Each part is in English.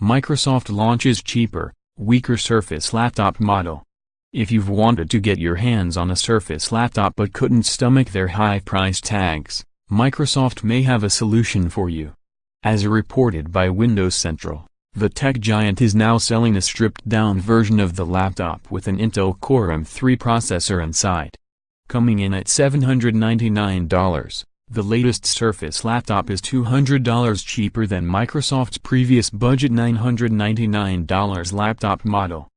Microsoft launches cheaper, weaker Surface laptop model. If you've wanted to get your hands on a Surface laptop but couldn't stomach their high price tags, Microsoft may have a solution for you. As reported by Windows Central, the tech giant is now selling a stripped-down version of the laptop with an Intel Core M3 processor inside. Coming in at $799, the latest Surface laptop is $200 cheaper than Microsoft's previous budget $999 laptop model.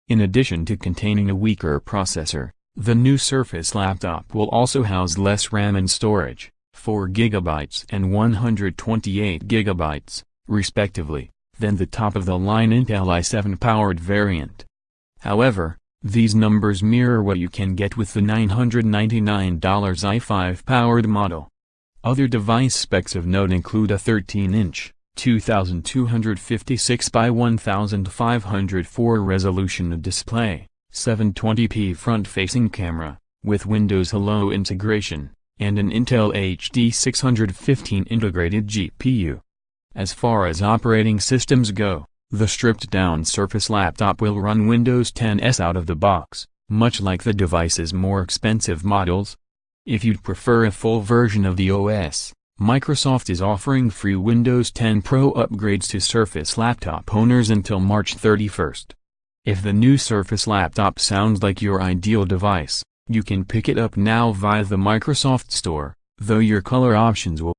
In addition to containing a weaker processor, the new Surface laptop will also house less RAM and storage, 4 GB and 128 GB, respectively, than the top-of-the-line Intel i7-powered variant. However, these numbers mirror what you can get with the $999 i5-powered model. Other device specs of note include a 13-inch, 2256 by 1504 resolution display, 720p front-facing camera, with Windows Hello integration, and an Intel HD 615 integrated GPU. As far as operating systems go, the stripped-down Surface laptop will run Windows 10 out of the box, much like the device's more expensive models. If you'd prefer a full version of the OS, Microsoft is offering free Windows 10 Pro upgrades to Surface laptop owners until March 31st. If the new Surface laptop sounds like your ideal device, you can pick it up now via the Microsoft Store, though your color options will